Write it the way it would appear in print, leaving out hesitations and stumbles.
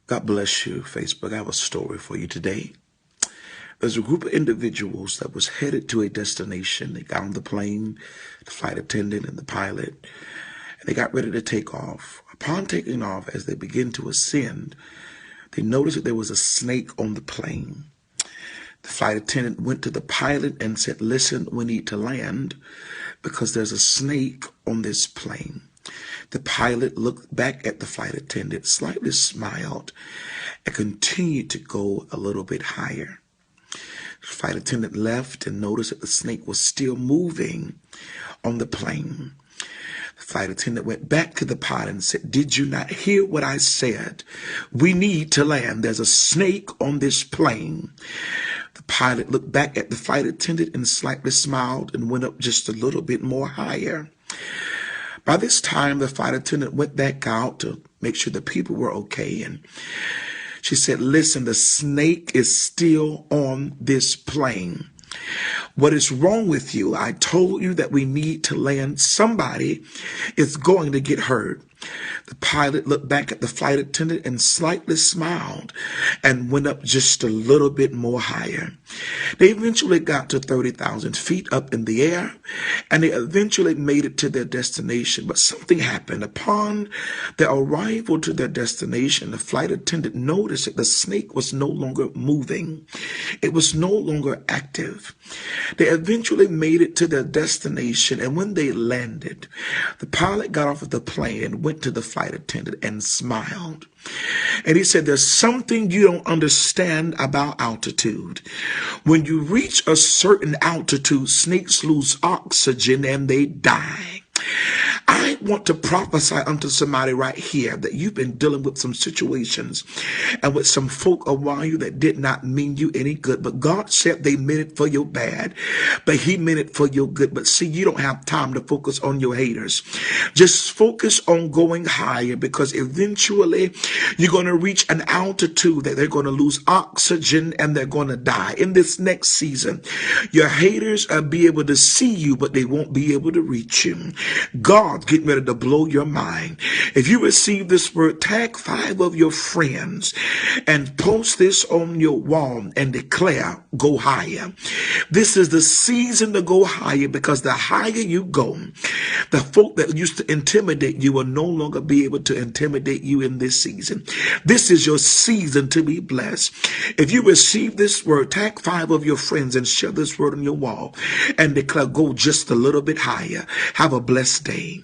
God bless you, Facebook. I have a story for you today. There's a group of individuals that was headed to a destination. They got on the plane, the flight attendant and the pilot, and they got ready to take off. Upon taking off, as they begin to ascend, they noticed that there was a snake on the plane. The flight attendant went to the pilot and said, "Listen, we need to land because there's a snake on this plane." The pilot looked back at the flight attendant, slightly smiled, and continued to go a little bit higher. The flight attendant left and noticed that the snake was still moving on the plane. The flight attendant went back to the pilot and said, "Did you not hear what I said? We need to land. There's a snake on this plane." The pilot looked back at the flight attendant and slightly smiled and went up just a little bit more higher. By this time, the flight attendant went back out to make sure the people were okay. And she said, "Listen, the snake is still on this plane. What is wrong with you? I told you that we need to land. Somebody is going to get hurt." The pilot looked back at the flight attendant and slightly smiled and went up just a little bit more higher. They eventually got to 30,000 feet up in the air, and they eventually made it to their destination. But something happened. Upon their arrival to their destination, the flight attendant noticed that the snake was no longer moving. It was no longer active. They eventually made it to their destination, and when they landed, the pilot got off of the plane and went to the flight attendant and smiled. And he said, "There's something you don't understand about altitude. When you reach a certain altitude, snakes lose oxygen and they die." I want to prophesy unto somebody right here that you've been dealing with some situations and with some folk around you that did not mean you any good. But God said they meant it for your bad, but he meant it for your good. But see, you don't have time to focus on your haters. Just focus on going higher, because eventually you're going to reach an altitude that they're going to lose oxygen and they're going to die. In this next season, your haters will be able to see you, but they won't be able to reach you. God's getting ready to blow your mind. If you receive this word, tag 5 of your friends and post this on your wall and declare, "Go higher." This is the season to go higher, because the higher you go, the folk that used to intimidate you will no longer be able to intimidate you in this season. This is your season to be blessed. If you receive this word, tag 5 of your friends and share this word on your wall and declare, "Go just a little bit higher." Have a blessed day.